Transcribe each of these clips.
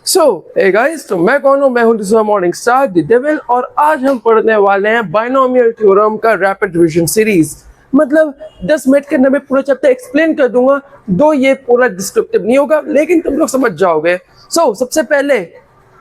Hey guys, तो मैं कौन हूँ? मैं हूँ दूसरा मॉर्निंग स्टार द डेविल, और आज हम पढ़ने वाले हैं बाइनोमियल थ्योरम का रैपिड रिवीजन सीरीज। मतलब 10 मिनट के अंदर मैं पूरा चैप्टर एक्सप्लेन कर दूंगा, दो ये पूरा डिस्क्रिप्टिव नहीं होगा, लेकिन तुम लोग समझ जाओगे। सबसे पहले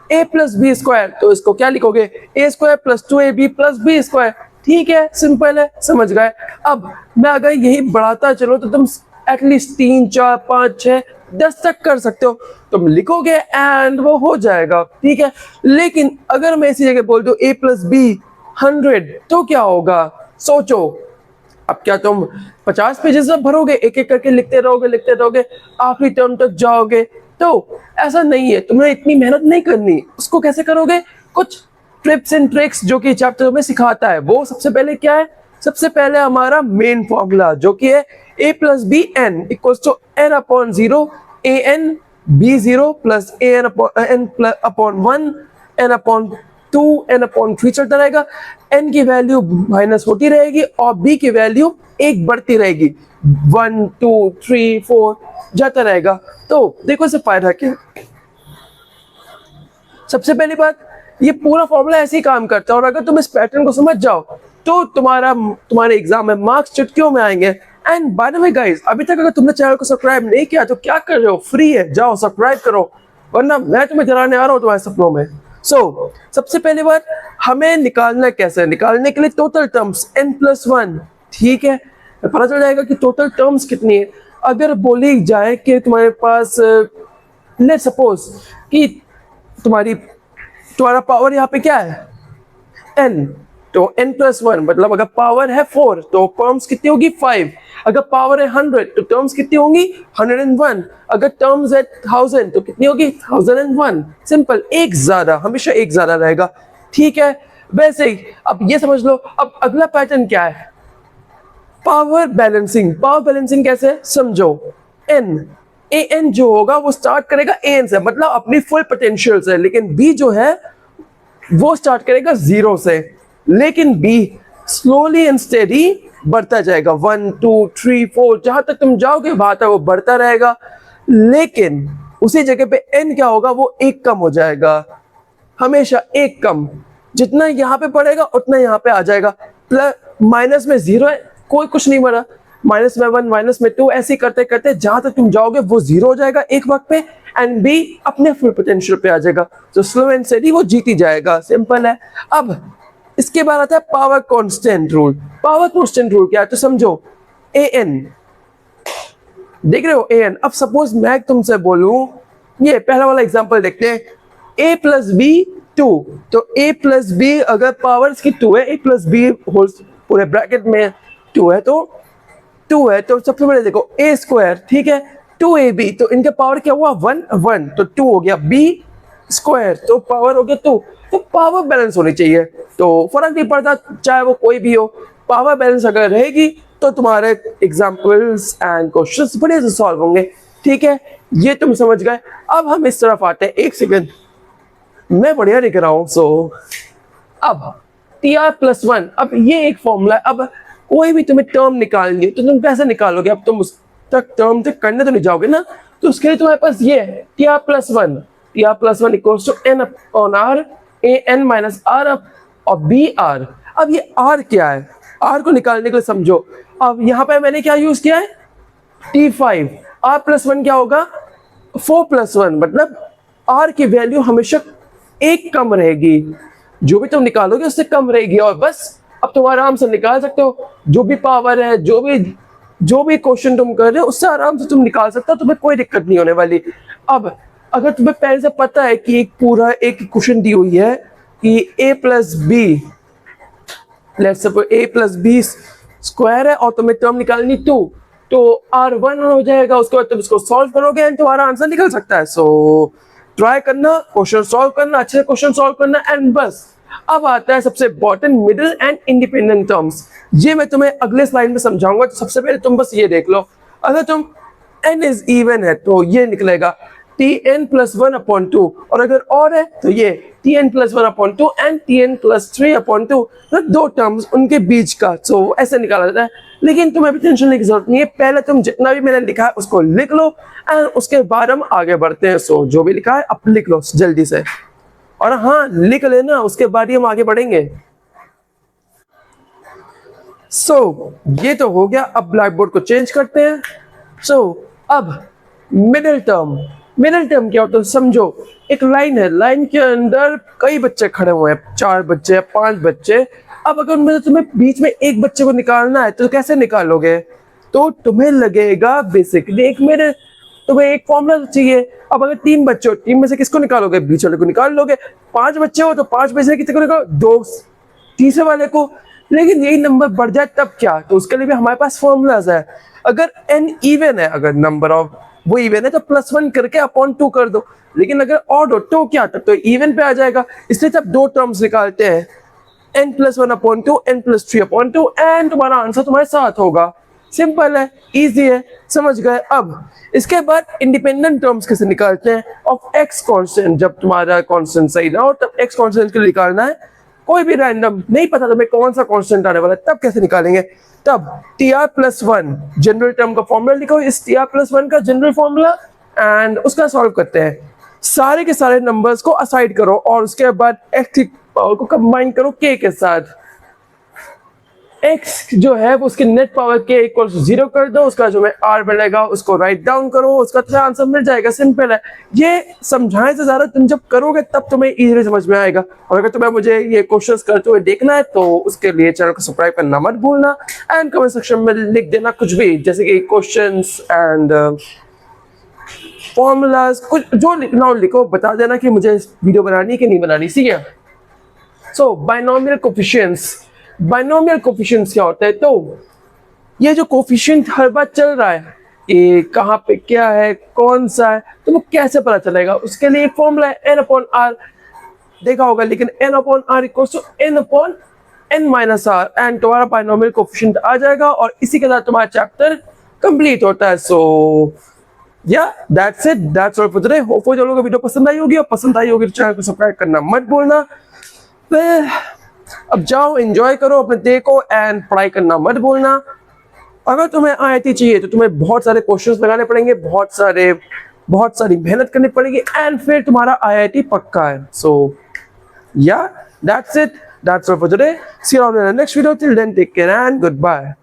a प्लस बी स्क्वायर, तो इसको क्या लिखोगे? a square plus 2ab plus B square. ठीक है, सिंपल है, समझ गए। अब मैं अगर यही बढ़ाता चलो तो तुम एटलीस्ट 3, 4, 5, 6, 10 तक कर सकते हो। तुम लिखोगे एंड वो हो जाएगा, ठीक है। लेकिन अगर मैं इसी जगह बोल दूं a प्लस बी 100, तो क्या होगा? सोचो। अब क्या तुम 50 पेजेस भरोगे, एक एक करके लिखते रहोगे, आखिरी टर्म तक जाओगे? तो ऐसा नहीं है, तुम्हें इतनी मेहनत नहीं करनी। उसको कैसे करोगे? कुछ ट्रिप्स एंड ट्रिक्स जो कि चैप्टर में सिखाता है। वो सबसे पहले क्या है? सबसे पहले हमारा मेन फॉर्मूला जो कि है a plus B N equals to n upon 0 a n b 0 plus a n upon 1 n upon 2 n upon 3 चलता रहेगा। n की वैल्यू माइनस होती रहेगी और b की वैल्यू एक बढ़ती रहेगी, 1 2 3 4 जाता रहेगा। तो देखो इससे फायदा क्या। सबसे पहली बात, ये पूरा फॉर्मूला ऐसे ही काम करता है, और अगर तुम इस पैटर्न को समझ जाओ तो तुम्हारे एग्जाम में मार्क्स चुटकियों में आएंगे। And by the way guys, अभी तक अगर तुमने चैनल को सब्सक्राइब नहीं किया तो क्या कर रहे हो? फ्री है, जाओ सब्सक्राइब करो, वरना मैं तुम्हें डराने आ रहा हूँ तुम्हारे सपनों में। सबसे पहली बात, हमें निकालना कैसे? निकालने के लिए टोटल टर्म्स n+1, ठीक है। पता चल जाएगा कि टोटल टर्म्स कितनी है। अगर बोली जाए कि तुम्हारे पास लेट्स सपोज कि तुम्हारा पावर यहाँ पे क्या है? n, तो n+1 मतलब अगर पावर है 4 तो टर्म्स कितनी होगी? 5। अगर पावर है 100 तो टर्म्स कितनी होंगी? 101। अगर टर्म्स है 1000 तो कितनी होगी? 1001। सिंपल, एक ज्यादा, हमेशा एक ज्यादा रहेगा, ठीक है। वैसे ही अब ये समझ लो। अब अगला पैटर्न क्या है? Power balancing. पावर बैलेंसिंग कैसे? समझो। an जो होगा वो स्टार्ट करेगा an से, मतलब अपनी फुल पोटेंशियल से, लेकिन b जो है वो स्टार्ट करेगा 0 से। लेकिन b स्लोली एंड स्टेडी बढ़ता जाएगा, 1 2 3 4, जहां तक तुम जाओगे वहां तक वो बढ़ता रहेगा। लेकिन उसी जगह पे n क्या होगा? वो एक कम हो जाएगा, हमेशा एक कम। जितना यहाँ पे पड़ेगा उतना यहाँ पे आ जाएगा। प्लस माइनस में 0 है, कोई कुछ नहीं बढ़ा, माइनस में 1 माइनस में 2, ऐसे करते करते जहां तक तुम जाओगे वो 0 हो जाएगा एक वक्त पे, एंड बी अपने फुल पोटेंशियल पे आ जाएगा। तो स्लो एंड स्टेडी वो जीती जाएगा, सिंपल है। अब इसके बाद आता है power constant rule. Power constant rule क्या है? तो समझो an, देख रहे हो an। अब सपोज मैं तुमसे बोलूं, ये पहला वाला एग्जांपल देखते हैं, a प्लस बी 2, तो a प्लस बी अगर पावर इसकी 2 है, a प्लस बी होल पूरे ब्रैकेट में 2 है, तो 2 है, तो सबसे पहले देखो a स्क्वायर, ठीक है, 2ab, तो इनका पावर क्या हुआ? 1 1, तो 2 हो गया। b स्क्वायर, तो पावर हो गया 2। तो पावर बैलेंस होनी चाहिए, तो फर्क नहीं पड़ता चाहे वो कोई भी हो। पावर बैलेंस अगर रहेगी तो तुम्हारे एग्जाम्पल्स एंड क्वेश्चंस बढ़िया से सॉल्व होंगे, ठीक है। ये तुम समझ गए। अब हम इस तरफ आते हैं, एक सेकंड, मैं बढ़िया लिख रहा हूं। अब tr+1, अब ये एक फॉर्मूला है। अब कोई भी तुम्हें टर्म निकालनी है तो तुम कैसे निकालोगे? अब तुम उस तक टर्म तक करने तो नहीं जाओगे ना, तो उसके लिए तुम्हारे पास ये है tr+1 equals to n upon r, an minus r और br। अब ये r क्या है? r को निकालने के लिए समझो, अब यहाँ पे मैंने क्या यूज किया है? t5। r+1 क्या होगा? 4+1, मतलब r की वैल्यू हमेशा एक कम रहेगी, जो भी तुम निकालोगे उससे कम रहेगी, और बस अब तुम आराम से निकाल सकते हो। जो भी पावर है, जो भी क्वेश्चन तुम कर रहे हो उससे आराम से तुम निकाल सकते हो, तुम्हें कोई दिक्कत नहीं होने वाली। अब अगर तुम्हें पहले से पता है कि एक क्वेश्चन दी हुई है कि a plus B, let's suppose a plus B square है, और तुम्हें टर्म निकालनी 2, तो r1 हो जाएगा। उसके बाद तुम इसको सॉल्व करोगे एंड तुम्हारा आंसर निकल सकता है। ट्राई करना, क्वेश्चन सॉल्व करना, अच्छे से क्वेश्चन सॉल्व करना, एंड बस। अब आता है सबसे important, middle and independent terms. ये मैं तुम्हें अगले स्लाइड में समझाऊंगा, तो सबसे पहले तुम बस ये देख लो। अगर तुम n इज इवन है तो ये निकलेगा tn+1/2, और अगर और है तो ये tn+1/2 एंड tn+3/2, दो टर्म्स उनके बीच का, ऐसे निकाला जाता है। लेकिन तुम्हें भी टेंशन लेने की जरूरत नहीं है, पहले तुम जितना भी मैंने लिखा है उसको लिख लो एंड उसके बाद हम आगे बढ़ते हैं। सो जो भी लिखा है अब लिख लो जल्दी से, और हाँ लिख लेना, उसके बाद ही हम आगे बढ़ेंगे। ये तो हो गया। अब ब्लैक बोर्ड को चेंज करते हैं। अब मिडिल टर्म, मिडिल टर्म क्या होता है समझो। एक लाइन है, लाइन के अंदर कई बच्चे खड़े हुए हैं, 4 बच्चे 5 बच्चे। अब अगर उनमें से तुम्हें बीच में एक बच्चे को निकालना है तो कैसे निकालोगे? तो तुम्हें लगेगा बेसिकली तुम्हें एक फॉर्मूला चाहिए। अब अगर 3 बच्चे हो, टीम में से किसको निकालोगे? बीच वाले को निकाल लोगे। 5 बच्चे हो तो 5 में से कितने को निकालो? 2 तीसरे वाले को। लेकिन यही नंबर बढ़ जाए तब क्या? तो उसके लिए भी हमारे पास फॉर्मूलाज है। अगर n इवन है, अगर नंबर ऑफ वो इवन है तो +1 करके अपॉन 2 कर दो। लेकिन अगर ऑड हो तो क्या? तब तो इवन पे आ जाएगा। इसलिए तब 2 टर्म्स निकालते हैं, n+1/2, n+3/2, एंड तुम्हारा आंसर तुम्हारे साथ होगा। सिंपल है, इजी है, समझ गए। अब इसके बाद इंडिपेंडेंट टर्म्स कैसे निकालते हैं ऑफ x कांस्टेंट। जब तुम्हारा कांस्टेंट सही ना हो तब x कांस्टेंट के लिए निकालना है। कोई भी रैंडम, नहीं पता तुम्हें कौन सा कांस्टेंट आने वाला है, तब कैसे निकालेंगे? तब tr+1 जनरल टर्म का फॉर्मूला लिखो, इस tr+1 का जनरल फॉर्मूला, एंड उसका सॉल्व करते हैं। सारे के सारे नंबर्स को असाइड करो और उसके बाद x की पावर को कंबाइन करो k के साथ। x जो है वो उसकी नेट पावर k = 0 कर दो, उसका जो में r मिलेगा उसको राइट डाउन करो, उसका तो आंसर मिल जाएगा। सिंपल है। ये समझाने से ज्यादा तुम जब करोगे तब तुम्हें इजीली समझ में आएगा। और अगर तुम्हें मुझे ये क्वेश्चंस करते हुए देखना है तो उसके लिए चैनल को सब्सक्राइब करना मत भूलना, एंड कमेंट सेक्शन में लिख देना कुछ भी, जैसे कि क्वेश्चंस एंड फॉर्मूलाज, कुछ जो लिखना हो लिखो, बता देना कि मुझे वीडियो बनानी है कि नहीं बनानी। ठीक है। बाइनोमियल कोफिशिएंट्स, बाइनोमियल कोफिशिएंट्स क्या होता है? तो ये जो कोफिशिएंट हर बार चल रहा है, ये कहाँ पे क्या है, कौन सा है, तो वो कैसे पता चलेगा? उसके लिए एक फॉर्मूला है n/r, देखा होगा। लेकिन n/r = n/n-r, एंड तुम्हारा बाइनोमियल कोफिशिएंट आ जाएगा और इसी के साथ तुम्हारा चैप्टर कंप्लीट होता है। That's it, that's all for today. Hopefully आप लोगों को वीडियो पसंद आई होगी, और पसंद आई होगी तो चैनल को सब्सक्राइब करना मत भूलना। अब जाओ एंजॉय करो अपने डे को, एंड पढ़ाई करना मत भूलना। अगर तुम्हें IIT चाहिए तो तुम्हें बहुत सारे क्वेश्चंस लगाने पड़ेंगे, बहुत सारी मेहनत करनी पड़ेगी, एंड फिर तुम्हारा IIT पक्का है। That's it, that's all for today. See you on the next video. Till then take care and good bye.